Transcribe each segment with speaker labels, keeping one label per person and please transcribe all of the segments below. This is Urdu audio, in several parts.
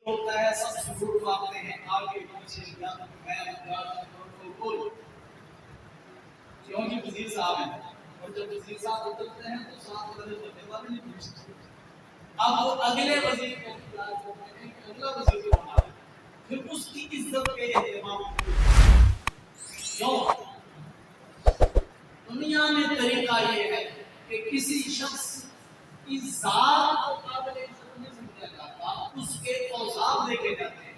Speaker 1: ہوتا ہے سب سکوت مانگتے ہیں آگے پیچھے بول کیوں کہ وزیر صاحب ہیں اور جب وزیر صاحب اترتے ہیں تو ساتھ والے بندے والے نہیں پوچھتے اب وہ اگلے وزیر کو انتظار کرتے ہیں کہ اگلا وزیر کو بنا پھر اس کی عزت کے اہتمام کیوں دنیا میں طریقہ یہ ہے کہ کسی شخص کی ذات کو قابل عزت نہیں سمجھا جاتا اس کے اوصاف دیکھے جاتے ہیں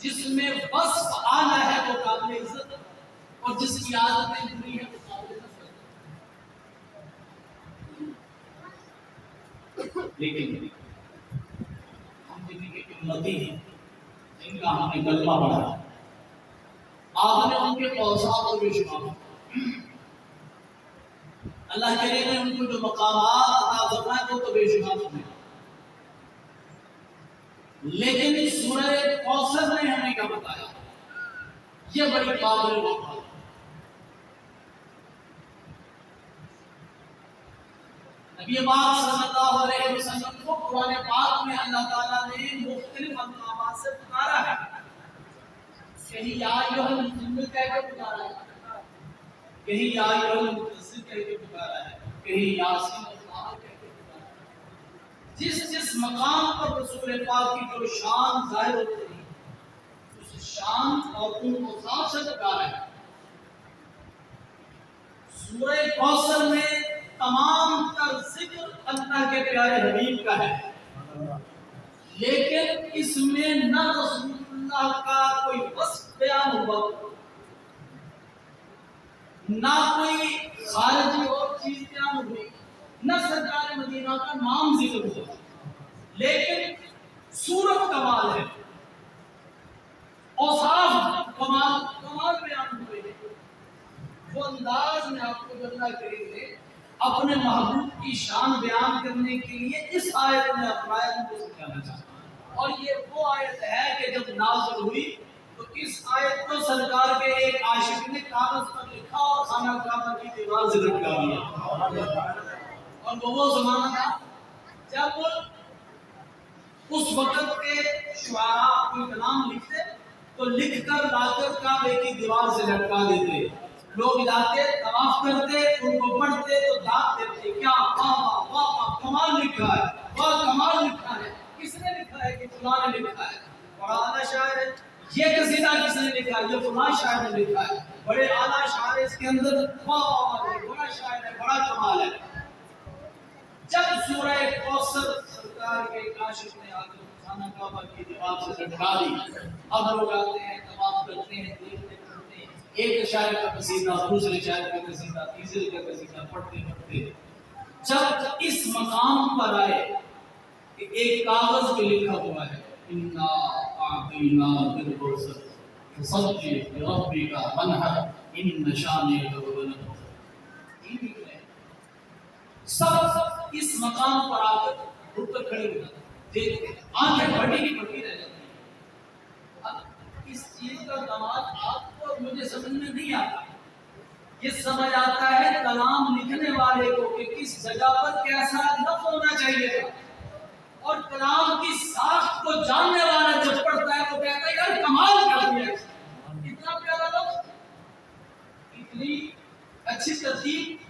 Speaker 1: جس میں وصف اعلیٰ ہے وہ قابل عزت اور جس کی عادتیں بری ہیں وہ قابل نفرت لیکن ہم جن کے امتی ہیں جن کا ہم نے کلمہ پڑھا آپ نے ان کے اوصاف کو بھی شمار اللہ کریم نے ان کو جو مقامات عطا فرمائے وہ تو بے شمار ہیں لیکن سورہ کوثر نے ہمیں کیا بتایا یہ بڑی قابل بات ہے نبی پاک صلی اللہ علیہ وسلم کو قرآن پاک میں اللہ تعالیٰ نے مختلف مقامات سے پکارا ہے کہیں یا ایھا المزمل کہہ کے پکارا ہے کہیں یا ایھا المدثر کہہ کے پکارا ہے کہیں یاسین اللہ کہہ کے پکارا ہے جس مقام پر رسول پاک کی جو شان ظاہر ہوتی ہے اس شان اور ان اوصاف سے پکارا ہے سورہ کوثر میں تمام تر ذکر اللہ کے پیارے حبیب کا ہے لیکن اس میں نہ رسول اللہ کا کوئی وصف بیان ہوا نہ کوئی خارجی اور چیز بیان ہوئی نہ سرکار مدینہ کا نام ذکر ہوا لیکن صورت کمال ہے اوصاف کمال بیان ہوئے وہ انداز میں آپ کو اللہ کریم نے اپنے محبوب کی شان بیان کرنے کے لیے اس آیت میں اپنایا ان کو سمجھانا چاہتا اور یہ وہ آیت ہے کہ جب نازل ہوئی تو اس آیت کو سرکار کے ایک عاشق نے کاغذ پر لکھا اور خانہ کعبہ کی دیوار سے لٹکا دیا اور وہ زمانہ تھا جب اس وقت کے شعراء کوئی کلام لکھتے تو لکھ کر لا کر کعبے کی دیوار سے لٹکا دیتے لوگ جاتے طواف کرتے ان کو پڑھتے تو داد دیتے کیا واہ واہ کمال لکھا ہے واہ کمال لکھا ہے کس نے لکھا ہے کہ فلاں نے لکھا ہے بڑا اعلیٰ شاعر ہے یہ قصیدہ کس نے لکھا ہے یہ فلاں شاعر نے لکھا ہے بڑے اعلیٰ شاعر اس کے اندر واہ بڑا شاعر ہے بڑا کمال ہے جب سورہ کوثر سرکار کے عاشق نے آ کر خانہ کعبہ کی دیوار سے لٹکا دی اب لوگ آتے ہیں طواف کرتے ہیں دیکھتے پڑھتے ہیں ایک شاعر کا قصیدہ دوسرے شاعر کا قصیدہ تیسرے کا قصیدہ پڑھتے پڑھتے جب اس مقام پر آئے کہ ایک کاغذ پہ لکھا ہوا ہے انا اعطیناک الکوثر فصلی لربک وانحر ان شانئک هو الابتر سب اس مقام پر آ کر رک کر کھڑے ہو جاتے دیکھتے آنکھیں بڑی کی بڑی رہ جاتی اب اس چیز کا کمال آپ کو مجھے سمجھ میں نہیں آتا یہ سمجھ آتا ہے کلام لکھنے والے کو کہ کس جگہ پر کیسا لفظ ہونا چاہیے تھا اور کلام کی ساخت کو جاننے والا جب پڑھتا ہے تو کہتا ہے یار کمال کر دیا اتنا پیارا لفظ اتنی اچھی ترتیب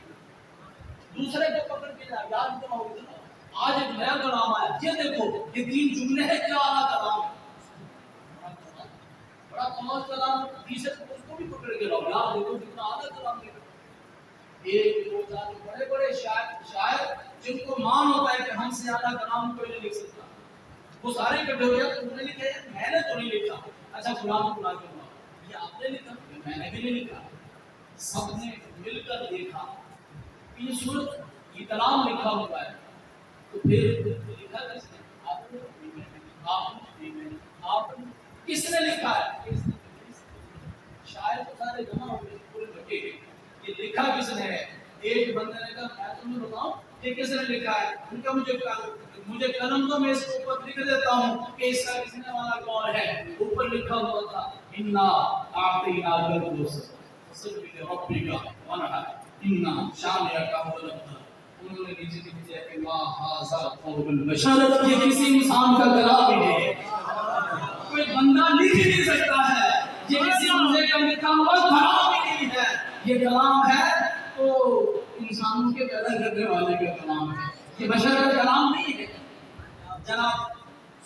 Speaker 1: دوسرے کو پکڑ کے یاد کرنا ہوگا آج ایک نیا کلام آیا یہ دیکھو یہ 3 جملے ہیں کیا اعلیٰ کلام ہے بڑا کمال کلام تیسرے اس کو بھی پکڑ کے لاؤ یاد دیکھو کتنا اعلیٰ کلام ہے ایک دو چار بڑے بڑے شاعر جن کو مان ہوتا ہے کہ ہم سے اعلیٰ کلام کوئی نہیں لکھ سکتا وہ سارے اکٹھے ہو جاتے تم نے لکھا ہے میں نے تو نہیں لکھا اچھا فلاں بلا کے بولا یہ آپ نے لکھا میں نے بھی نہیں لکھا سب نے مل کر دیکھا یہ صورت یہ کلام لکھا ہوا ہے تو پھر لکھا کس نے آپ کس نے لکھا ہے شاعر تو سارے جمع ہو گئے پورے بٹے یہ لکھا کس نے ہے ایک بندے نے کہا میں تمہیں بتاؤں کہ کس نے لکھا ہے ان کا مجھے قلم تو میں اس کو اوپر لکھ دیتا ہوں کہ اس کا لکھنے والا کون ہے اوپر لکھا ہوا تھا انا اعطیناک الکوثر فصلی لربک وانحر ان شانئک هو الابتر انہوں نے نیچے لکھ دیا کہ ما ھذا قول البشر یہ کسی انسان کا کلام ہی نہیں یہ کلام ہے تو انسانوں کے پیدا کرنے والے کا کلام ہے، یہ بشر کا کلام نہیں ہے۔ جناب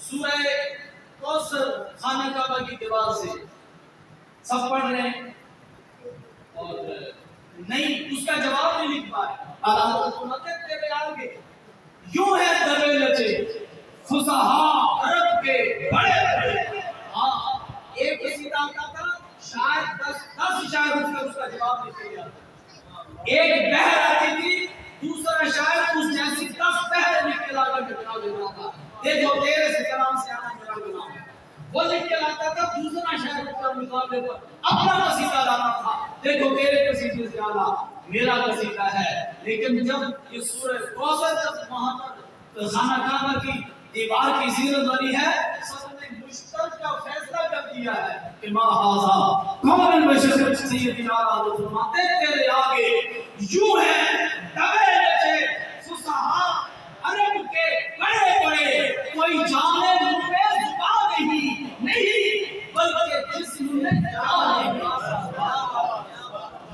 Speaker 1: سورہ کوثر خانہ کعبہ کی دیوار سے سب پڑھ رہے ہیں اور نہیں اس کا جواب نہیں لکھ پائے۔ تیرے آگے یوں ہے دبے لچے فصحاء عرب کے بڑے بڑے، ہاں ایک قصیدہ کا تھا شاید 10 شاعر اس کا جواب لکھ دیا، ایک بہر آتی تھی دوسرا شاعر اس جیسی 10 بہر لکھ کے لا کر جواب دیتا تھا، دیکھو تیرے سے کلام سے آنا میرا کلام ہے، وہ لکھ کے لاتا تھا دوسرا شاعر اس کا مقابلے پر اپنا قصیدہ لانا تھا، دیکھو تیرے قصیدے سے آنا میرا قصیدہ ہے۔ لیکن جب یہ سورہ کوثر جب وہاں پر خانہ کعبہ کی دیوار کی زینت بنی ہے، سب نے مشترک کا فیصلہ کر دیا ہے کہ ما ھذا قول البشر، سیدنا آدم فرماتے تیرے آگے یوں ہے دبے لچے فصحاء عرب کے بڑے بڑے، کوئی جانے منہ میں زبان نہیں بلکہ جسم میں جان ہے۔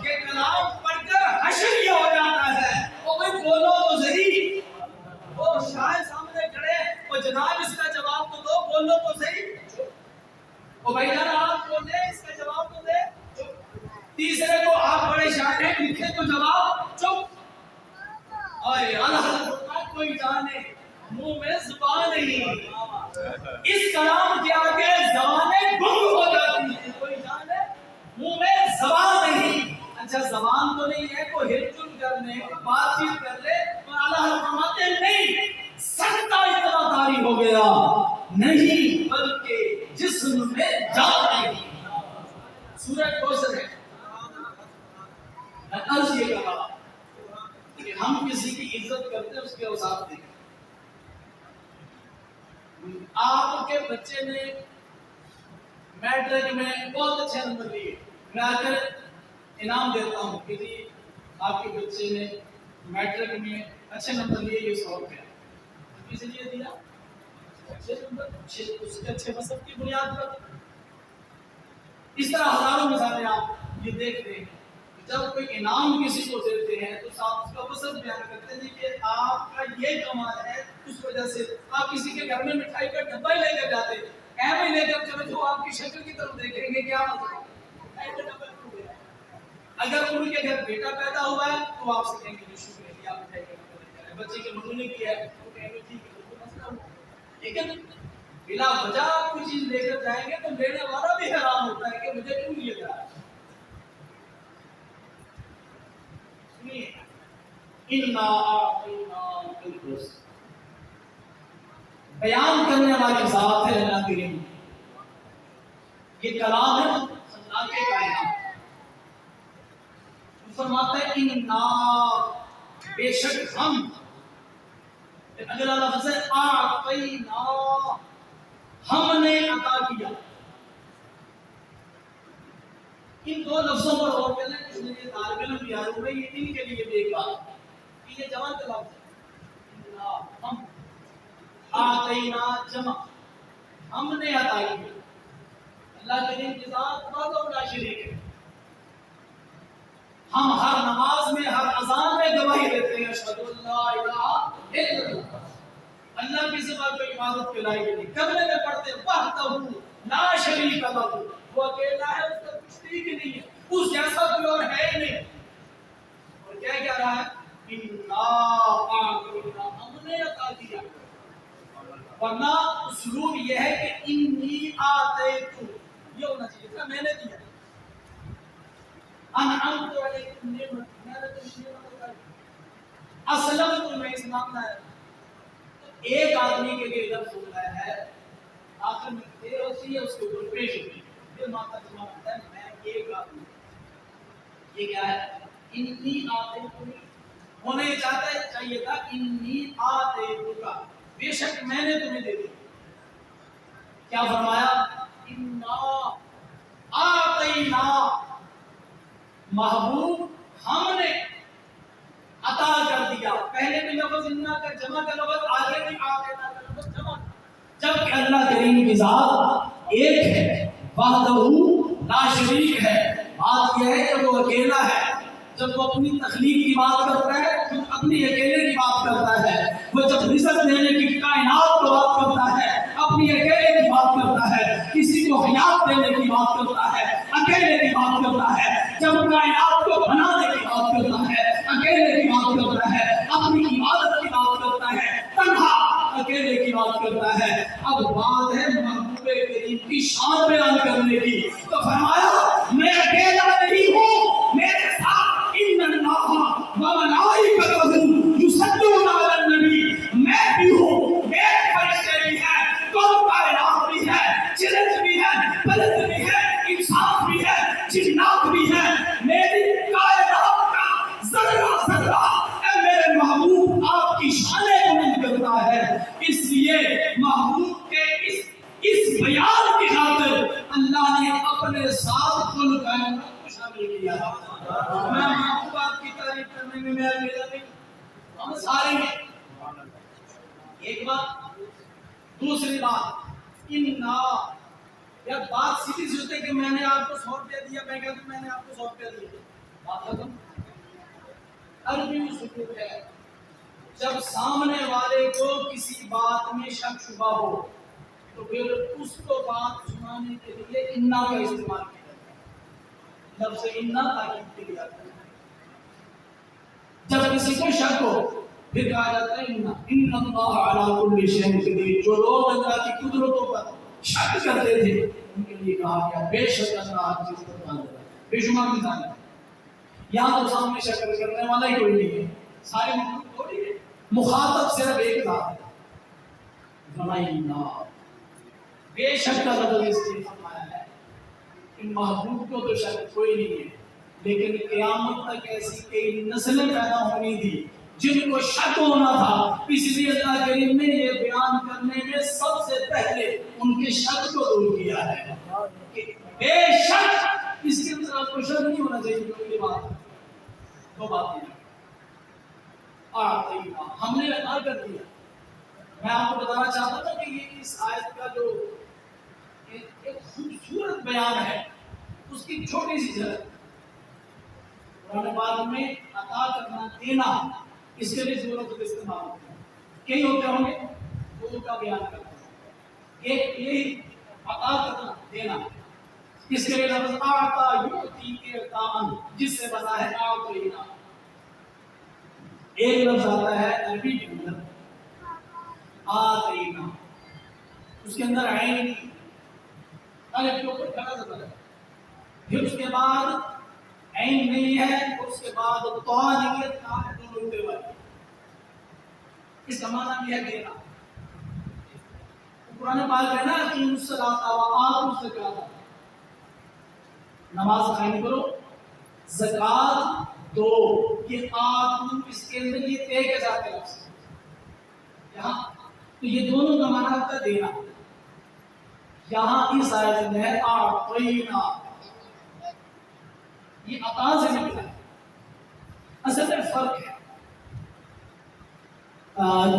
Speaker 1: یہ کلام پڑھ کر حشر یہ ہو جاتا ہے، وہ بھائی بولو تو صحیح، وہ شاعر سامنے کھڑے، وہ جناب اس کا جواب تو دو، بولو تو صحیح، وہ بھائی جان آپ بولے اس کا جواب تو دے، تیسرے کو آپ بڑے شاعر ہیں لکھے تو جواب چپ، اور اللہ کوئی جانے منہ میں زبان نہیں، اس کلام کے آگے زبانیں گم ہو جاتی ہیں، کوئی جانے منہ میں زبان نہیں۔ اچھا زبان تو نہیں ہے، کوئی ہل چل کر لے، بات چیت کر لے، اور اللہ فرماتے نہیں سکتا اتنا طاری ہو گیا نہیں بلکہ جسم میں جان نہیں۔ سورہ کوثر ہے، عرض یہ کہا کہ ہم کسی کی عزت کرتے ہیں اس کے اوصاف دیکھیں۔ آپ کے بچے نے میٹرک میں بہت اچھے نمبر لیے، میں آ کر انعام دیتا ہوں کہ جی آپ کے بچے نے میٹرک میں اچھے نمبر لیے، یہ 100 روپیہ کس لیے دیا؟ اچھے نمبر، اس کے اچھے مذہب کی بنیاد پر۔ اس طرح ہزاروں مثالیں آپ یہ دیکھتے ہیں، جب کوئی انعام کسی کو دیتے ہیں تو صاحب اس کا مذہب بیان کرتے ہیں کہ آپ کا یہ کمال ہے، اس وجہ سے آپ کسی کے گھر میں مٹھائی کا ڈبہ لے کر جاتے ہیں، ایویں لے کر چلو جو آپ کی شکل کی طرف دیکھیں گے کیا اگر ان کے گھر بیٹا پیدا ہوا ہے تو آپ سے کہیں گے جو شکر ہے آپ مٹھائی کا ڈبہ لے کر آئے، بچے کے منہ نے کیا ہے تو کہیں گے ٹھیک ہے تو مسئلہ ہوا، لیکن بلا وجہ آپ کوئی چیز لے کر جائیں گے تو لینے والا بھی حیران ہوتا ہے کہ مجھے کیوں لے کر آیا۔ سنیے اِنَّا أَعْطَيْنَاكَ الْكَوْثَرَ، بیان کرنے والی ذات ہے اللہ کریم، یہ کلام ہے اللہ کے کائنات، فرماتا ہے اِنَّا بے شک ہم، اگلا لفظ ہے اعطینا، ہم نے عطا کیا۔ ان دو لفظوں پر غور کریں، اس لیے یہ طالب علم بھی آئے ہوئے، یہ ان کے لیے بھی ایک بات ہے، یہ جمع کا لفظ ہے، ہم اعطینا جمع، ہم نے عطا کیا، اللہ کے دین کی ذات وحدہ لا شریک ہے۔ ہم ہر نماز میں ہر اذان میں گواہی دیتے ہیں اشہد اللہ الہ الا اللہ، اللہ کی سوا کوئی عبادت کے لائق نہیں، کمرے میں پڑھتے وحدہ لا شریک لہ، وہ اکیلا ہے، اس کا کچھ شریک نہیں ہے، اس جیسا کوئی اور ہے ہی نہیں۔ اور کیا کہہ رہا ہے اِنَّا أَعْطَيْنَا، ہم نے عطا کیا، ورنہ اسلوب یہ ہے کہ انی آتیتو، یہ ہونا چاہیے تھا میں نے دیا، انعمت علیکم نعمت، میں نے تمہیں نعمت عطا کی، اسلمت میں اسلام لایا۔ ایک آدمی کے لیے لفظ ہوتا ہے آخر میں دیر ہوتی ہے اس کے اوپر پیش ہوتی ہے، پھر ماتا جمع ہوتا ہے میں ایک آدمی، یہ کیا ہے انی آتیتو، ہونا یہ چاہیے تھا انی آتیتو کا، بے شک میں نے تمہیں دے دی، کیا فرمایا اِنَّا أَعْطَيْنَا، محبوب ہم نے عطا کر دیا، پہلے بھی لفظ اِنَّا کا جمع کا لفظ، آگے بھی آتینا کا لفظ جمع، جبکہ اللہ کریم کی ذات ایک ہے، وحدہ لا شریک ہے، بات یہ ہے کہ وہ اکیلا ہے، جب وہ اپنی تخلیق کی بات کرتا ہے تو اپنی اکیلے کی بات کرتا ہے. وہ جب رزق دینے کی کائنات کو بات کرتا ہے اپنی اکیلے کی بات کرتا ہے. کسی کو حیات دینے کی بات کرتا ہے اکیلے کی بات کرتا ہے. جب کائنات کو بنانے کی بات کرتا ہے اکیلے کی بات کرتا ہے. اپنی عبادت کی بات کرتا ہے تنہا اکیلے کی بات کرتا ہے. اب بات ہے محبوب کریم کی شان بیان کرنے کی. تو فرمایا میں اکیلا نہیں ہوں، میرے ساتھ ان اللہ و ملائکتہ یصلون علی النبی، میں بھی ہوں، میرے فرشتے بھی ہیں، کون کائنات بھی ہے، چرند بھی ہے، پرند بھی ہے، انسان بھی ہے، جنات بھی ہے. میری کائنات کا ذرہ ذرہ اے میرے محبوب آپ کی شان بلند کرتا ہے. اس لیے محبوب کے اس بیان کی خاطر اللہ نے اپنے ساتھ کل کائنات کو شامل کیا. میں محبوب آپ کی تعریف کرنے میں میرا نہیں، ہم سارے ہیں. ایک بات. دوسری بات اننا، یا بات سیدھی سوچتے کہ میں نے آپ کو 100 روپیہ دیا، میں کہتا ہوں میں نے آپ کو 100 روپیہ دیا، بات ختم. عربی اصول ہے جب سامنے والے کو کسی بات میں شک شبہ ہو تو پھر اس کو بات سنانے کے لیے انا کا استعمال کیا جاتا ہے. لفظ انا تاکید کے لیے آتا ہے. جب کسی کو شک ہو پھر کہا جاتا ہے انا ان اللہ علی کل شیء قدیر. جو لوگ اللہ کی قدرتوں پر شک کرتے تھے ان کے لیے کہا گیا بے شک اللہ ہر چیز پر قادر ہے. بے شمار مثال ہے. یہاں تو سامنے شک کرنے والا ہی کوئی نہیں ہے، سارے مخلوق تھوڑی ہے. مخاطب صرف ایک ذات ہے. بے شک کا لفظ اس لیے فرمایا ہے کہ محبوب کو تو شک کوئی نہیں ہے، لیکن قیامت تک ایسی کئی نسلیں پیدا ہونی تھی جن کو شک ہونا تھا. اس لیے اللہ کریم نے یہ بیان کرنے میں سب سے پہلے ان کے شک کو دور کیا ہے کہ بے شک. اس کے اندر آپ کو شک نہیں ہونا چاہیے. جو یہ بات ہے دو باتیں ہم نے ادا کر دیا. میں آپ کو بتانا چاہتا تھا کہ یہ اس آیت کا جو ایک خوبصورت بیان ہے اس کی چھوٹی سی جھلک. قرآن پاک میں عطا کرنا دینا اس کے لیے ضرورت کا استعمال ہوتا ہے. کئی ہوتے ہوں گے دو کا بیان کرتے ہیں. ایک یہی عطا کرنا دینا، اس کے لیے لفظ آتا یؤتی اعطاء جس سے بنا ہے اعطینا. ایک لفظ آتا ہے عربی کے اندر آتینا، اس کے اندر عین الف کے اوپر کھڑا زبر ہے، پھر اس کے بعد عین نہیں ہے اور اس کے بعد طا نہیں ہے، تا ہے دونوں اٹھے والے. اس کا معنی یہ ہے دینا. قرآن پاک ہے نا کہ الصلاۃ وآتوا الزکاۃ، نماز قائم کرو زکات دو. یہ آتو اس کے اندر یہ تے کے ساتھ ہے یہاں، تو یہ دونوں کا معنی ہوتا ہے دینا. یہاں اس آیت میں ہے اعطینا، یہ عطا سے نکلا ہے. اصل میں فرق ہے.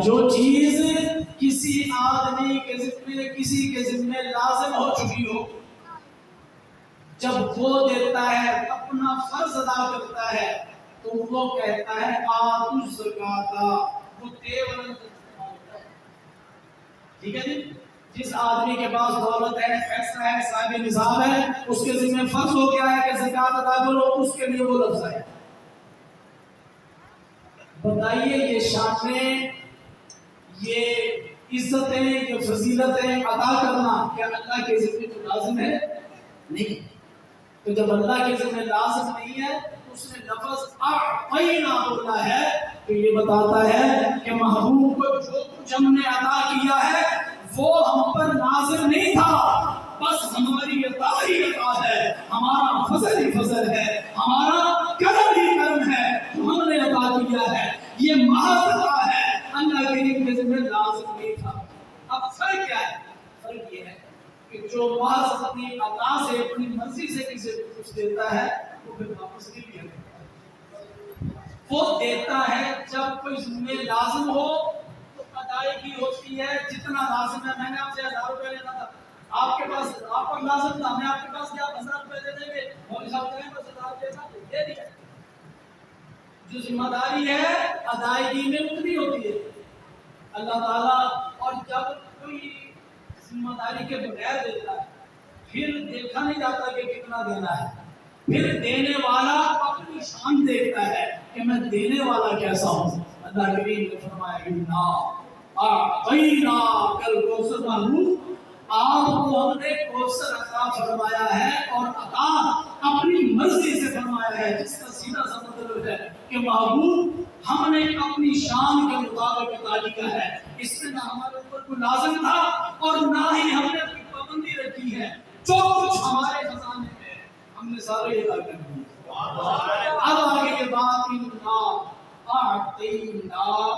Speaker 1: جو چیز کسی آدمی کے ذمے کسی کے ذمے لازم ہو چکی ہو، جب وہ دیتا ہے اپنا فرض ادا کرتا ہے تو وہ کہتا ہے آتوا الزکاۃ. وہ تے والا ٹھیک ہے جی. جس آدمی کے پاس دولت ہے، پیسہ ہے، صاحب نصاب ہے، اس کے ذمہ فرض ہو گیا ہے کہ زکات ادا کرو، اس کے لیے وہ لفظ ہے. بتائیے یہ شانیں، یہ عزتیں، یہ فضیلتیں ادا کرنا کیا اللہ کے ذمہ تو لازم ہے؟ نہیں. تو جب اللہ کے ذمہ لازم نہیں ہے تو اس نے لفظ اعطینا بولا ہے تو یہ بتاتا ہے کہ محبوب کو جو کچھ ہم نے عطا کیا ہے وہ ہم پر نازل نہیں تھا، بس ہماری عطا ہی عطا ہے، ہمارا فضل ہی فضل ہے، ہمارا کرم ہی کرم ہے جو ہم نے عطا کیا ہے. یہ محض عطا ہے، اللہ کریم کے ذمہ لازم نہیں تھا. اب فرق کیا ہے؟ فرق یہ ہے کہ جو محض اپنی عطا سے اپنی مرضی سے کسی کو کچھ دیتا ہے وہ پھر واپس نہیں لیا کرتا. وہ دیتا ہے جب کوئی ذمہ لازم ہو تو ادائیگی ہوتی ہے. جتنا لازم ہے، میں نے آپ سے 1000 روپے لینا تھا، آپ کے پاس آپ پر لازم تھا، میں آپ کے پاس گیا 1000 روپے دے دیں گے، مولوی صاحب کہیں بس 1000 روپے دے دیا. جو ذمہ داری ہے ادائیگی میں اتنی ہوتی ہے اللہ تعالیٰ. اور جب کوئی ذمہ داری کے بغیر دیتا ہے پھر دیکھا نہیں جاتا کہ کتنا دینا ہے. پھر دینے والا اپنی شان دیکھتا ہے کہ میں دینے والا کیسا ہوں. اللہ کریم نے فرمایا انا اعطیناک الکوثر. معلوم آپ کو ہم نے کوثر عطا فرمایا ہے اور عطا اپنی مرضی سے فرمایا ہے جس کا سیدھا سا مطلب ہے کہ محبوب ہم نے اپنی شان کے مطابق عطا کیا ہے. اس میں نہ ہمارے اوپر کوئی لازم تھا اور نہ ہی ہم نے کوئی پابندی رکھی ہے. جو کچھ ہمارے خزانے میں ہے ہم نے سارے ادا کر دیے. اب آگے کے بعد انا اعطیناک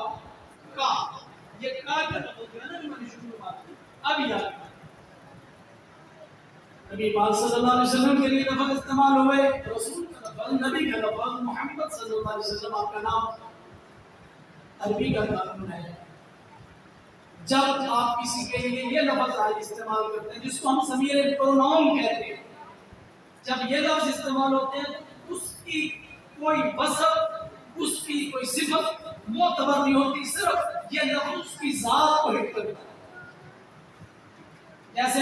Speaker 1: کا یہ کا لفظ ہے نا جو میں نے شروع میں بات کی. اب یاد نبی پاک صلی اللہ علیہ وسلم کے لیے لفظ استعمال ہوئے. رسول کا لفظ نبی کا لفظ محمد صلی اللہ علیہ وسلم آپ کا نام عربی کا قانون ہے. جب آپ کسی کے لیے یہ لفظ استعمال کرتے ہیں جس کو ہم ضمیر پروناؤن کہتے ہیں, جب یہ لفظ استعمال ہوتے ہیں اس کی کوئی وصف اس کی کوئی صفت معتبر نہیں ہوتی, صرف یہ لفظ اس کی ذات کو ہٹ کرتا ہے. جیسے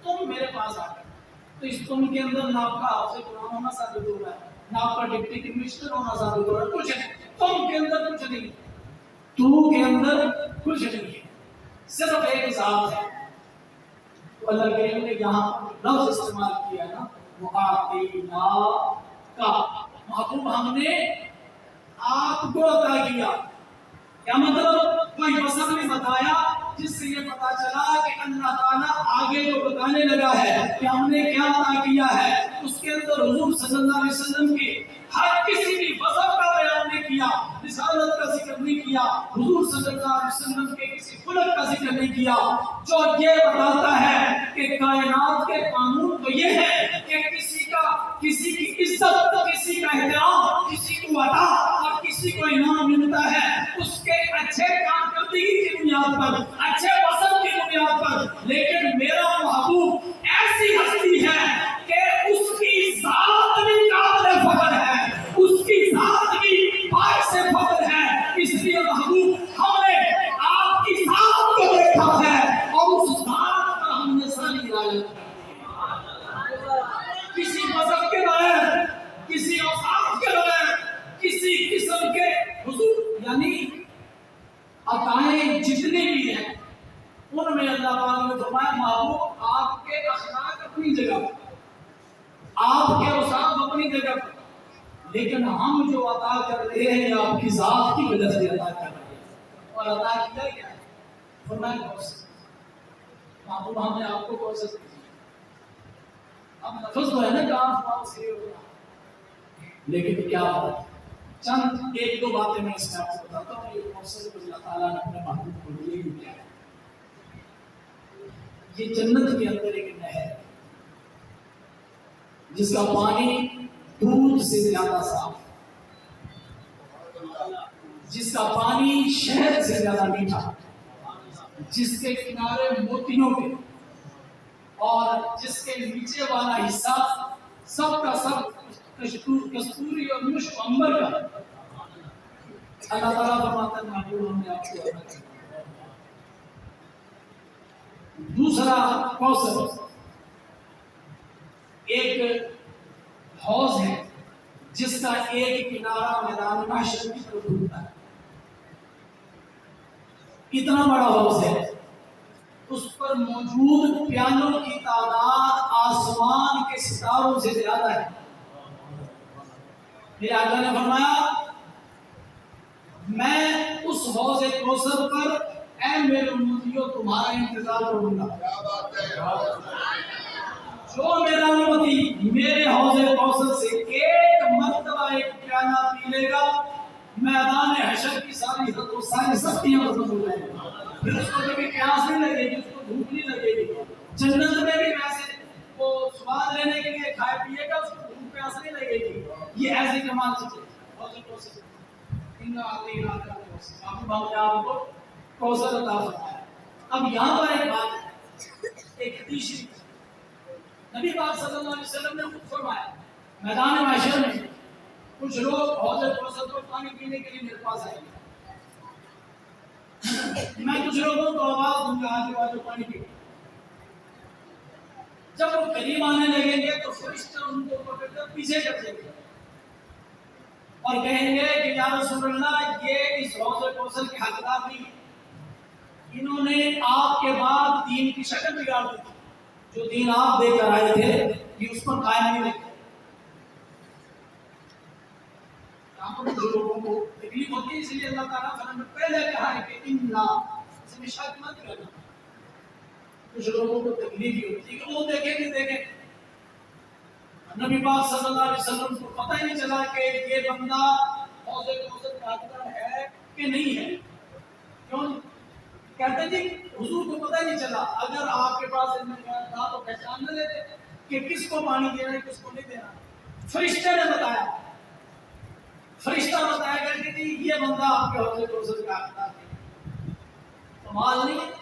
Speaker 1: تم میرے پاس آ گئے تو اس تم کے اندر نہ آپ کا آپ سے قرآن ہونا ثابت ہو رہا ہے, نہ آپ کا ڈپٹی کمشنر ہونا ثابت ہو رہا ہے. کچھ نہیں, تم کے اندر کچھ نہیں, تو کے اندر کچھ نہیں ہے, صرف ایک ذات ہے. تو اللہ کریم نے یہاں لفظ استعمال کیا نا وہ اعطیناک کا. محبوب ہم نے آپ کو عطا کیا. کیا مطلب؟ کوئی وصف نہیں بتایا جس سے یہ پتا چلا کہ اللہ تعالیٰ آگے جو بتانے لگا ہے کہ ہم نے کیا عطا کیا ہے. اس کے اندر حضور صلی اللہ علیہ وسلم کی ہر کسی بھی وصف کا بیان نہیں کیا, رسالت کا ذکر نہیں کیا, حضور صلی اللہ علیہ وسلم کے کسی خلق کا ذکر نہیں کیا. جو یہ بتاتا ہے کہ کائنات کے قانون تو یہ ہے کہ کسی کی عزت, کسی کا احترام, کسی کو عطا اور کسی کو انعام ملتا ہے اس کے اچھے کارکردگی کی بنیاد پر, اچھے وصف کی بنیاد پر. لیکن میرا محبوب ایسی ہستی ہے کہ اس کی ذات بھی قابل فخر ہے, اس کی ذات بھی باعث فخر ہے. اس لیے محبوب ہم نے آپ کی ذات کو دیکھا ہے اور اس ذات پر ہم نے ساری رعایت کی. کسی مذہب کے بغیر, کسی اوصاف کے بغیر, کسی قسم کے حضور یعنی عطائیں جتنی بھی ہیں ان میں اللہ تعالیٰ نے فرمایا محبوب آپ کے اخلاق اپنی جگہ پر, آپ کے اوصاف اپنی جگہ پر, لیکن ہم جو عطا کر رہے ہیں یہ آپ کی ذات کی وجہ سے عطا کر رہے ہیں. اور عطا کیا کیا ہے؟ فرمایا کوثر. محبوب ہم نے آپ کو کوثر دی. اب لفظ تو ہے نا کہ آپ سے ہوگا, لیکن کیا بات, چند ایک دو باتیں میں اس میں آپ کو بتاتا ہوں. یہ کوثر کو اللہ تعالیٰ نے اپنے محبوب کو دیے ہی کیا ہے. یہ جنت کے اندر ایک نہر ہے جس کا پانی دودھ سے زیادہ صاف, جس کا پانی شہد سے زیادہ میٹھا, جس کے کنارے موتیوں کے اور جس کے نیچے والا حصہ سب کا سب کستوری اور مشک عنبر کا. اللہ تعالیٰ فرماتا ہے محبوب ہم نے آپ کو عطا کیا. دوسرا کوثر ایک حوض ہے جس کا ایک کنارہ میدان محشر کی طرف ڈھلتا ہے. اتنا بڑا حوض ہے, اس پر موجود پیالوں کی تعداد آسمان کے ستاروں سے زیادہ ہے. میرے آقا نے فرمایا میں اس حوض کوثر پر اے میرے امتیوں تمہارا انتظار کروں گا. جو میرا امتی میرے حوض کوثر سے ایک مرتبہ ایک پیالہ پی لے گا میدان حشر کی ساری سختیاں ختم ہو جائیں گی. پھر اس کو کبھی پیاس نہیں لگے گی, اس کو بھوک نہیں لگے گی. جنت میں بھی ویسے وہ سواد لینے کے لیے کھائے پیے گا, اس کو بھوک پیاس نہیں لگے گی. یہ ایسی کمال چیز ہے حوض کوثر. آپ کو کوثر عطا فرمایا. اب یہاں پر ایک بات ہے, ایک حدیث نبی پاک صلی اللہ علیہ وسلم نے خود فرمایا میدان محشر میں کچھ لوگ حوض کوثر کو پانی پینے کے لیے میرے پاس آئیں گے، میں کچھ لوگوں کو آواز دوں گا آج کے پانی پی۔ جب وہ قریب آنے لگیں گے تو فرشتہ ان کو پکڑ کر پیچھے کر دیں گے اور کہیں گے کہ یا رسول اللہ یہ اس حوض کوثر کے حقدار نہیں، انہوں نے آپ کے بعد دین کی شکل بگاڑ دی تھی، جو دین آپ دے کر آئے تھے یہ اس پر قائم نہیں رکھے۔ جو لوگوں کو تکلیف ہوتی ہے اس لیے اللہ تعالیٰ نے پہلے کہا ہے کہ اس میں شک مت کرنا۔ کچھ لوگوں کو تکلیف ہی ہوتی ہے کہ وہ دیکھیں نبی پاک صلی اللہ علیہ وسلم کو پتہ ہی نہیں چلا کہ یہ بندہ حوض کوثر کا حقدار ہے کہ نہیں ہے۔ کیوں کہتے جی حضور کو پتہ ہی نہیں چلا، اگر آپ کے پاس علم تھا تو پہچان نہ لیتے کہ کس کو پانی دینا ہے کس کو نہیں دینا۔ فرشتے نے بتایا، فرشتہ بتایا کہ جی یہ بندہ آپ کے حوض کوثر کا حقدار ہے۔ کمال نہیں،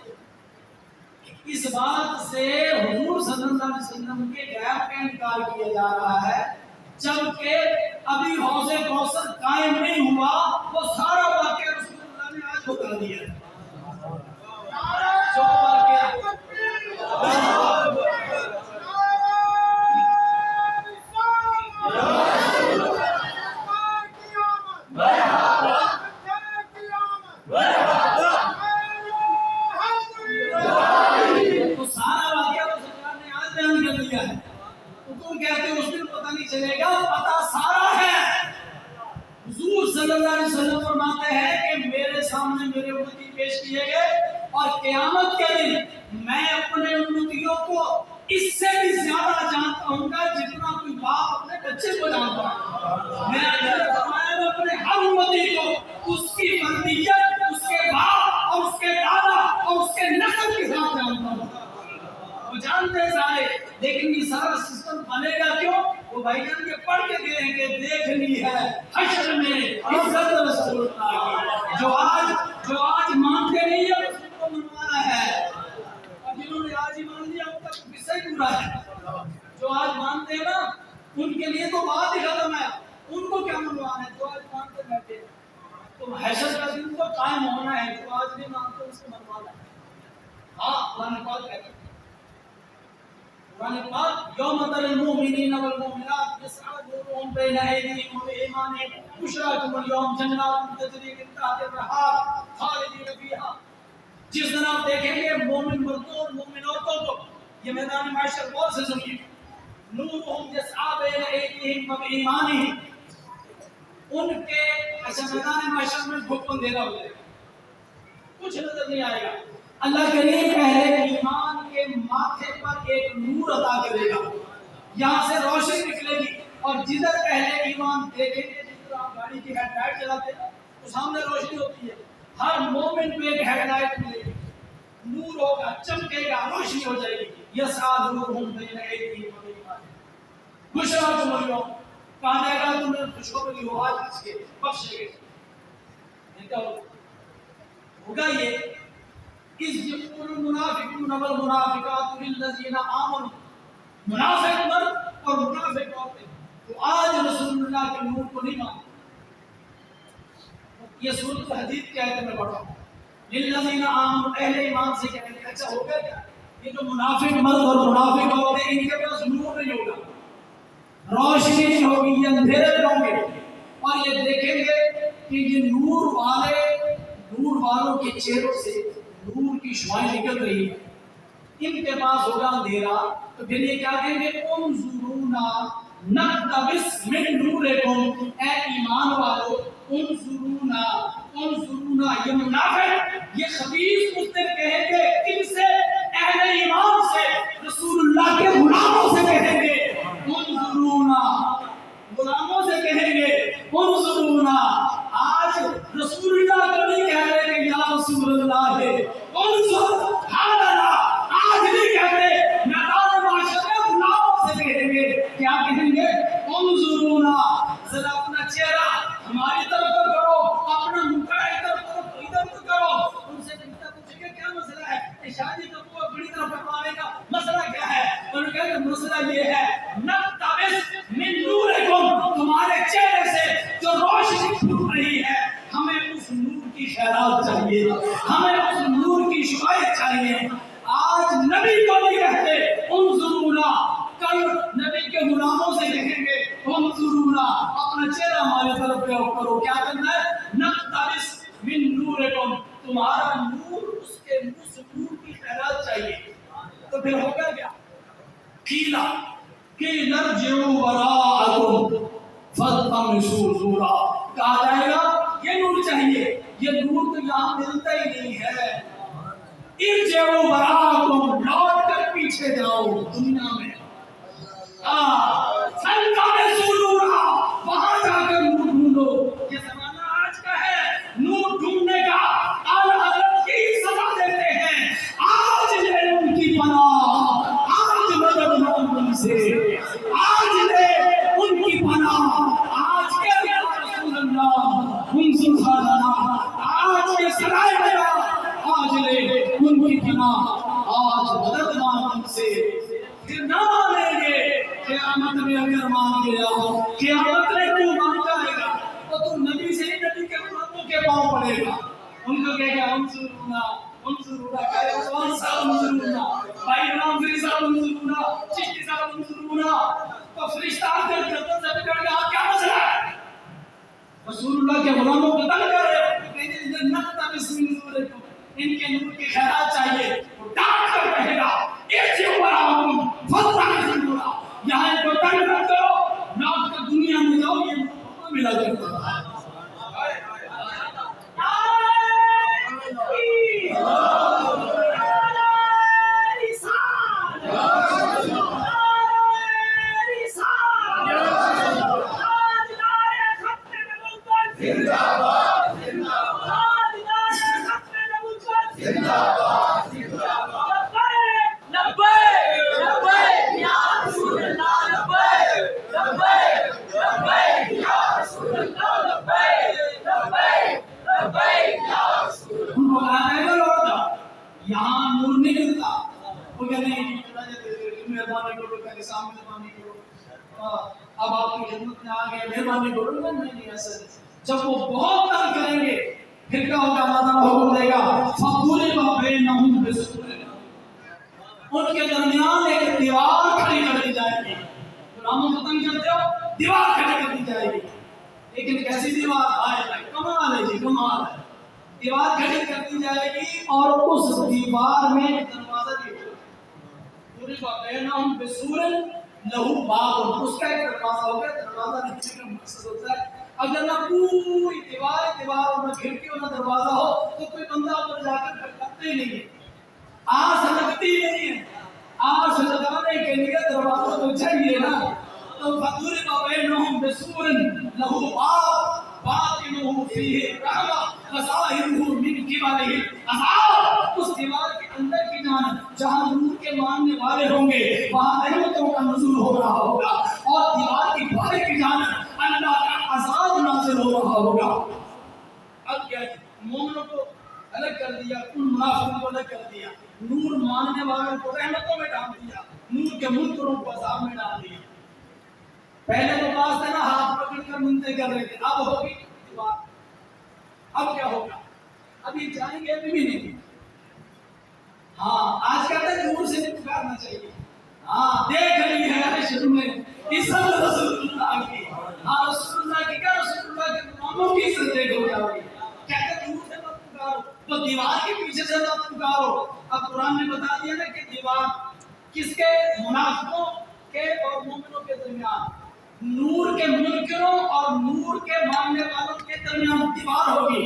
Speaker 1: اس بات سے حضور صلی اللہ علیہ وسلم کے غیب کا انکار کیا جا رہا ہے، جبکہ ابھی حوض کوثر قائم نہیں ہوا، وہ سارا واقعہ رسول اللہ نے آج بتا دیا ہے۔ جو واقعہ چلے گا، پتہ سارا ہے۔ حضور صلی اللہ علیہ وسلم فرماتے ہیں کہ میرے سامنے میرے امتی پیش کیے گئے اور قیامت کے دن میں اپنے امتیوں کو اس سے بھی زیادہ جانتا ہوں گا جتنا کوئی باپ اپنے بچے کو جانتا ہے۔ میں اپنے ہر امتی کو اس کی فردیت، اس کے باپ اور اس کے دادا اور اس کے نسل کے ساتھ جانتا ہوں۔ وہ جانتے ہیں سارے، لیکن یہ سارا سسٹم بنے گا کیوں؟ وہ بھائی جان کے پڑھ کے دیں گے دیکھنی ہے حشر میں عزت رسول اللہ جو آج مانتے نہیں ہے اس کو منوانا ہے، اور جنہوں نے آج ہی مان لیا ان کا قصہ ہی پورا ہے۔ جو آج مانتے ہیں نا ان کے لیے تو بات ہی ختم ہے، ان کو کیا منوانا ہے؟ جو آج مانتے بیٹھے تو حشر کا دن تو قائم ہونا ہے، جو آج نہیں مانتے اس کو منوانا ہے۔ ہاں قرآن پاک کہتا ہے، قرآن پاک یوم تر المؤمنین والمؤمنات یسعی نورهم بین ایدیہم وبایمانہم بشراکم اليوم جنات تجری من تحتہا الانہار خالدین فیہا۔ جس دن آپ دیکھیں گے مومن مردوں اور مومن عورتوں کو، یہ میدان معاشر غور سے سنیے، نورهم یسعی بین ایدیہم وبایمانہم، ان کے ایسا میدان معاشر میں بھوک اندھیرا ہو جائے گا، کچھ نظر نہیں آئے گا۔ اللہ کریم پہلے ایمان کے ماتھے پر ایک نور عطا کرے گا، یہاں سے روشنی نکلے گی، اور جدھر پہلے ایمان دیکھیں گے، جدھر آپ گاڑی کی ہیڈ لائٹ چلاتے ہیں تو سامنے روشنی ہوتی ہے، ہر مومن کو ایک ہیڈ لائٹ ملے گی، نور ہوگا، چمکے گا، روشنی ہو جائے گی۔ یسعی نورہم بین ایدیہم وبایمانہم بشراکم اليوم، کہا جائے گا تم نے خوشخبری ہو آج اس کے بخشے گئے۔ ہوگا یہ اس یقول المنافقون والمنافقات للذین آمنوا، منافق مرد اور منافق عورتیں تو آج رسول اللہ کے نور کو نہیں مانتے۔ یہ سورۃ الحدید کی آیت میں پڑھا للذین آمنوا، اہل ایمان سے کہتے ہیں اچھا ہوگا کیا یہ جو منافق مرد اور منافق عورتیں ان کے پاس نور نہیں ہوگا، روشنی نہیں ہوگی، یہ اندھیرے میں ہوں گے، اور یہ دیکھیں گے کہ یہ نور والوں کے چہروں سے نور کی شعائیں نکل رہی ہے، ان کے پاس ہوگا اندھیرا، تو پھر یہ کیا کہیں گے انظرونا نقتبس من نورکم، اے ایمان والو انظرونا، یہ منافق یہ خبیث اس دن کہیں گے کن سے؟ اہل ایمان سے، رسول اللہ کے غلاموں سے کہیں گے انظرونا، غلاموں سے کہیں گے انظرونا۔ آج رسول اللہ کو نہیں کہہ رہے کہ یا رسول اللہ ہے انظر حالنا، آج نہیں کہتے، میدان معاشر میں غلاموں سے کہیں گے، کیا کہیں گے انظرونا، ذرا اپنا چہرہ ہماری طرف کرو، اپنا منہ ادھر کرو، ان سے پوچھیں گے کیا مسئلہ ہے، شادی کا بڑی طرف کروانے کا مسئلہ کیا ہے؟ انہوں نے کہا کہ مسئلہ یہ ہے نقتبس من نورکم، تمہارے چہرے سے پھر ہوگا کیا؟ قیلا قیل ارجعوا وراءکم فالتمسوا نورا، کہا جائے گا یہ نور چاہیے، یہ نور تو یہاں ملتا ہی نہیں ہے، ارجعوا وراءکم، لوٹ کر پیچھے جاؤ دنیا میں، فالتمسوا نورا، وہاں جا کر نور ڈھونڈو۔ یہ زمانہ آج کا ہے نور ڈھونڈنے کا، اعلیٰ حضرت کی سزا دیتے ہیں، آج لے ان کی پناہ، آج مدد لو ان سے، آج لے ان کی پناہ، آج کے یا رسول اللہ انصر حالنا، آج کے سرائے گیا، آج لے ان کی پناہ، آج مدد مانگ ان سے، پھر نہ مانیں گے قیامت میں اگر مان گیا، قیامت میں تو مان جائے گا تو تم نبی سے ہی نبی کے غلاموں کے پاؤں پڑے گا، ان کو کہے گا انصرونا انصرونا، کہے گا سوان صاحب انصرونا، بھائی امام فری صاحب انصرونا، چشتی صاحب انصرونا، تو فرشتہ آکر گردن سے پکڑ گا کیا مسئلہ ہے؟ رسول اللہ کے غلاموں کو تنگ کر رہے ہو، کہتے ہیں نقتبس من نورکم، ان کے نور کی خیرات چاہیے، وہ ڈانٹ کر کہے گا ارجعوا وراءکم فالتمسوا نورا، یہاں ان کو تنگ نہ کرو، لوٹ کر دنیا میں جاؤ، یہ نور ملا کرتا ہے۔ یہاں نور نہیں ملتا، وہ کہتے ہیں مہربانی کرو، پہلے سامنے مہربانی کرو، اب آپ کی خدمت میں آ گئے مہربانی کرو، نہیں ایسا نہیں۔ جب وہ بہت تنگ کریں گے پھر کیا ہوگا؟ اللہ تعالیٰ حکم دے گا فَضُرِبَ بَيْنَهُمْ بِسُورٍ، ان کے درمیان ایک دیوار کھڑی کر دی جائے گی، غلاموں کو تنگ کرتے ہو دیوار کھڑی کر دی جائے گی، لیکن کیسی دیوار؟ آئے کمال ہے جی، کمال ہے، دیوار کھڑی کر دی جائے گی اور اس دیوار میں دروازہ بھی ہوگا، ضُرِبَ بَيْنَهُمْ بِسُورٍ لَهُ بَابٌ، اس کا ایک دروازہ ہوگا، دروازہ لکھنے کا مقصد ہوتا ہے اگر نہ پوری دیوار اور نہ کھڑکی اور نہ دروازہ ہو تو کوئی بندہ اوپر جا کر کھڑکتا ہی نہیں ہے، آس لگتی نہیں ہے، آس لگانے کے لیے دروازہ تو چاہیے نا، تو فَضُرِبَ بَيْنَهُمْ بِسُورٍ لَهُ بَابٌ باطنُهُ فِيهِ الرَّحْمَةُ وَظَاهِرُهُ مِنْ قِبَلِهِ الْعَذَابُ، اس دیوار کے اندر کی جانب جہاں نور کے ماننے والے ہوں گے وہاں رحمتوں کا نزول ہو رہا ہوگا، اور دیوار کی باہر کی جانب اللہ کا عذاب نازل ہو رہا ہوگا۔ اب کیا مومنوں کو الگ کر دیا، ان منافقوں کو الگ کر دیا، نور ماننے والوں کو رحمتوں میں ڈال دیا، نور کے منکروں کو عذاب میں ڈال دیا۔ پہلے تو پاس تھے نا ہاتھ پکڑ کر منتیں کر رہے تھے، اب ہوگی دیوار، اب کیا ہوگا؟ ابھی جائیں گے ابھی بھی نہیں، ہاں آج کہتے ہیں نور سے پکارنا چاہیے، ہاں دیکھ رہی ہے شروع میں عزت رسول اللہ کی، ہاں رسول اللہ کی کیا رسول اللہ کے غلاموں کی عزت دیکھ ہو جاؤ گی، کہتے ہیں نور سے مت پکارو تو دیوار کے پیچھے سے مت پکارو۔ اب قرآن نے بتا دیا نا کہ دیوار کس کے؟ منافقوں کے اور مومنوں کے درمیان، نور کے منکروں اور نور کے ماننے والوں کے درمیان دیوار ہوگی،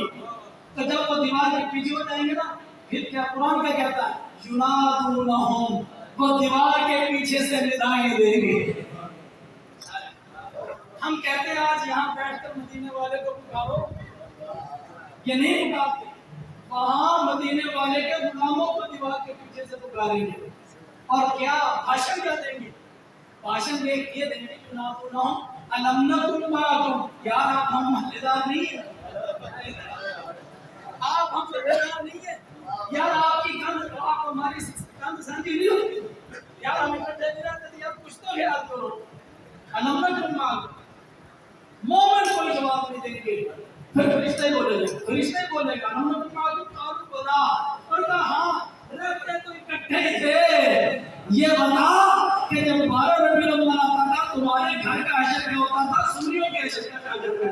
Speaker 1: تو جب وہ دیوار کے پیچھے ہو جائیں گے نا پھر کیا قرآن کیا کہتا ہے؟ یُنَادُونَهُمْ، وہ دیوار کے پیچھے سے ندائیں دیں گے۔ ہم کہتے ہیں آج یہاں بیٹھ کر مدینے والے کو پکارو، یہ نہیں پکارتے، وہاں مدینے والے کے غلاموں کو دیوار کے پیچھے سے پکاریں گے، اور کیا بھاشن کیا دیں گے؟ بھاشن دیکھ یہ دیں گے یُنَادُونَهُمْ أَلَمْ نَكُنْ مَعَكُمْ، یار آپ ہم محلدار نہیں ہیں، آپ ہم محلدار نہیں ہیں، یار آپ کی کند آپ ہماری کند سنگی نہیں ہوتی، یار ہم اکٹھے نہیں رہتے، یار کچھ تو خیال کرو، أَلَمْ نَكُنْ مَعَكُمْ، مومن کوئی جواب نہیں دیں گے، پھر فرشتے بولے گا، فرشتے بولے گا أَلَمْ نَكُنْ مَعَكُمْ قَالُوا بَلَىٰ، اور کہا ہاں رہتے تو اکٹھے تھے، یہ بتا کہ جب 12 ربیع الاول آتا تھا تمہارے گھر کا عشر کیا ہوتا تھا؟ سنیوں کے عشر کا عشر تھا،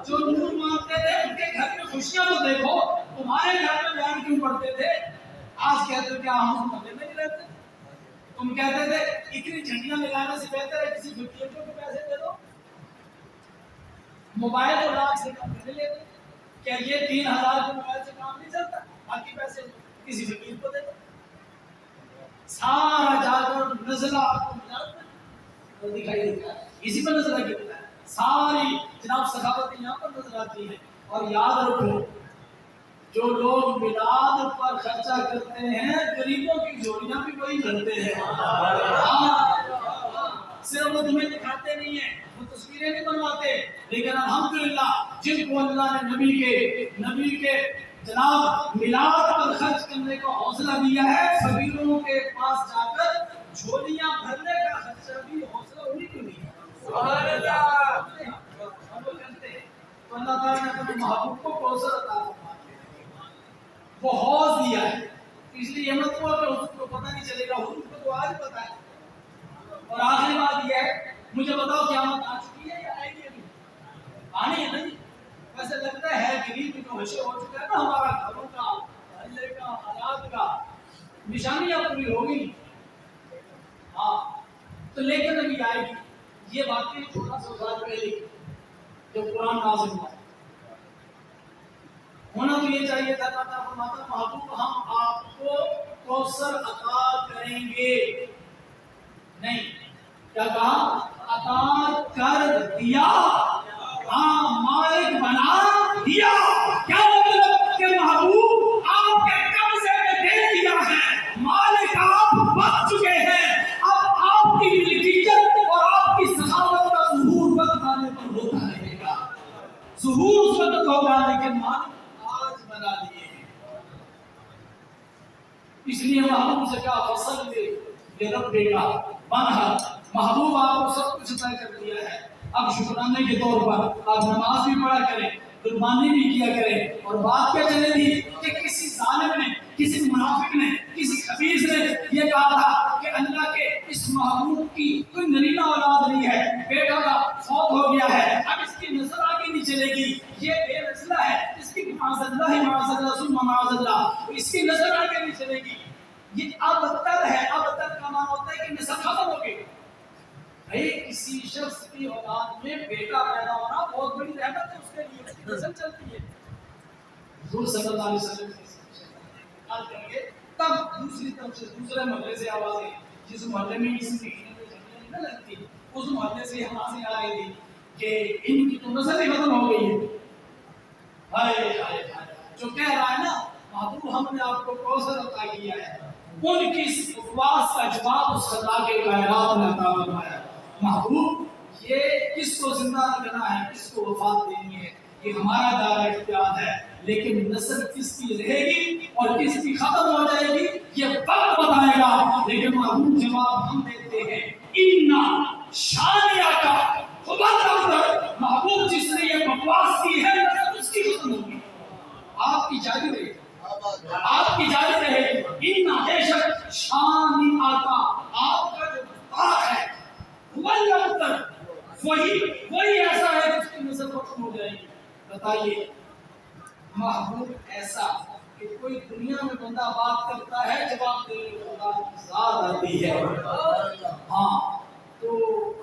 Speaker 1: جو نور مانتے تھے ان کے گھر میں خوشیاں تو دیکھو، تمہارے گھر میں بیان کیوں پڑھتے تھے؟ آج کہتے ہو کہ ہم محلے میں نہیں رہتے. تم کہتے تھے اتنی جھنڈیاں لگانے سے بہتر ہے کسی فقیر کو پیسے دے دو. موبائل اور لاکھ سے کام نہیں لیتے. کیا یہ 3000 کے موبائل سے کام نہیں چلتا؟ باقی پیسے کسی فقیر کو دے دو. سارا جا کر نزلہ آپ کو ملا دکھائی دیتا ہے. اسی پر نظر آتا ہے. ساری جناب ثقافتیں یہاں پر نظر آتی ہیں. اور یاد رکھو جو لوگ میلاد پر خرچہ کرتے ہیں غریبوں کی جوڑیاں بھی وہی کرتے ہیں. صرف وہ تمہیں دکھاتے نہیں ہیں, وہ تصویریں نہیں بنواتے, لیکن الحمدللہ جن کو اللہ نے نبی کے جناب میلاد پر خرچ کرنے کا حوصلہ دیا ہے, فقیروں کے پاس جا کر جھولیاں بھرنے کا خرچہ بھی حوصلہ انہیں کو دیا. سبحان اللہ. ہم لوگ کہتے ہیں تو اللہ تعالیٰ نے اپنے محبوب کو کوثر عطا فرمایا, وہ حوض دیا ہے. اس لیے یہ مت ہوا کہ حضور کو پتہ نہیں چلے گا, حضور کو تو آج پتہ ہے. اور آخری بات یہ ہے, مجھے بتاؤ قیامت آ چکی ہے یا آئے گی ابھی؟ آنی ہے نہیں. ویسے لگتا ہے غریب جو حشر ہو چکا ہے نا ہمارا گھروں کا, محلے کا, حالات کا, نشانیاں پوری ہوگی. ہاں تو لیکن ابھی آئے گی. یہ باتیں 1400 سال پہلے جب قرآن نازل ہوا ہونا تو یہ چاہیے تھا. اللہ فرماتا محبوب ہم آپ کو کوثر عطا کریں گے. نہیں, کیا کہا؟ عطا کر دیا. ہاں, مالک بنا دیا. کیا مطلب کہ محبوب آپ کے قبضے میں دے دیا ہے, مالک آپ بن چکے ہیں. اب آپ کی ملکیت اور آپ کی سخاوت کا ظہور وقت آنے پر ہوتا رہے گا. ظہور اس وقت ہوگا لیکن مالک آج بنا دیے ہیں. اس لیے محبوب سے کہا فصل دے رب دے گا بنہا. محبوب آپ کو سب کچھ طے کر دیا ہے. اب شکرانے کے طور پر آپ نماز بھی پڑھا کریں, قربانی بھی کیا کریں. اور بات کیا چلے گی کہ کسی ظالم نے, کسی منافق نے, کسی خبیث نے یہ کہا تھا کہ اللہ کے اس محبوب کی کوئی نرینہ اولاد نہیں ہے, بیٹا کا فوت ہو گیا ہے, اب اس کی نسل آگے نہیں چلے گی, یہ بے نسلہ ہے, اس کی معاذ اللہ ثم معاذ اللہ, اس کی نسل آگے نہیں چلے گی. یہ ابتر ہے. ابتر کا معنی ہوتا ہے کہ نسل ختم ہو گئی. بھائی کسی شخص کی اولاد میں بیٹا پیدا ہونا بہت بڑی رحمت ہے اس کے لیے, اس کی نسل چلتی ہے. حضور صلی اللہ علیہ وسلم کریں گے تب دوسری طرف سے دوسرے محلے سے آوازیں, جس محلے میں کسی کی جھنڈیاں نہیں لگتی اس محلے سے آوازیں آ رہی تھی کہ ان کی تو نسل ہی ختم ہو گئی ہے. جو کہہ رہا ہے نا محبوب ہم نے آپ کو کوثر عطا کیا ہے, ان کی اپواس کا جواب اس خدا کے کائنات نے عطا فرمایا. محبوب یہ کس کو زندہ رکھنا ہے, کس کو وفات دینی ہے, یہ ہمارا دائرہ اختیار ہے. لیکن نسل کس کی رہے گی اور کس کی ختم ہو جائے گی یہ وقت بتائے گا. لیکن محبوب جواب ہم دیتے ہیں اِنَّا شَانِعَ کا خبر. محبوب جس نے یہ بکواس کی ہے نسل اس کی ختم ہوگی, آپ کی جاری رہے گی, آپ کی جاری رہے گی. اِنَّا بے شک شَانِعَ کا آپ کا جو بات ہے وہی ایسا ہے جس کی نسل ختم ہو جائے گی. بتائیے محبوب ایسا کہ کوئی دنیا میں بندہ بات کرتا ہے جواب دینے کو خدا کی ذات آتی ہے. ہاں تو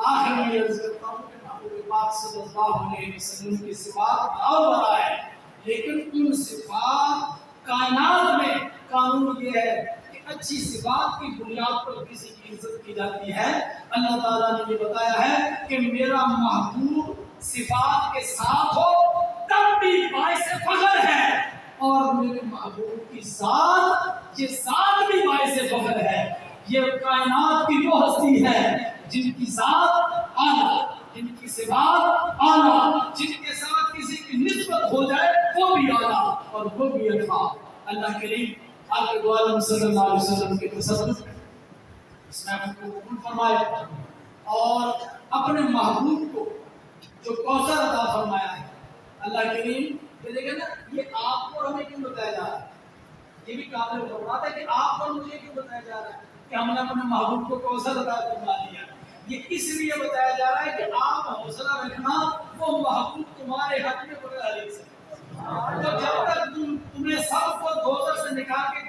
Speaker 1: آخر میں یہ عرض کرتا ہوں کہ محبوب پاک صلی اللہ علیہ وسلم کی صفات اور بڑا ہے, لیکن ان صفات کائنات میں قانون یہ ہے کہ اچھی صفات کی بنیاد پر کسی کی عزت کی جاتی ہے. اللہ تعالیٰ نے یہ بتایا ہے کہ میرا محبوب صفات کے ساتھ ہو تب بھی باعث فخر ہے, اور میرے محبوب کی ذات یہ ذات بھی باعث فخر ہے. یہ کائنات کی وہ ہستی ہے جن کی ذات اعلیٰ, جن کی صفات اعلیٰ, جن کے ساتھ کسی کی نسبت ہو جائے وہ بھی اعلیٰ اور وہ بھی ارفع. اللہ کریم آقا دو عالم صلی اللہ علیہ وسلم کے تصدق اس میں کو قبول فرمائے اور اپنے محبوب کو جو کوثر عطا فرمایا ہے. اللہ کریم یہ دیکھیں نا, یہ آپ کو ہمیں کیوں بتایا جا رہا ہے, یہ بھی قابل غور ہے کہ آپ کو مجھے کیوں بتایا جا رہا ہے کہ ہم نے اپنے محبوب کو کوثر عطا فرما دیا. یہ اس لیے بتایا جا رہا ہے کہ آپ حوصلہ رکھنا, وہ محبوب تمہارے حق میں بڑا علی سے, تو جب تک تمہیں سب کو دوزخ سے نکال کے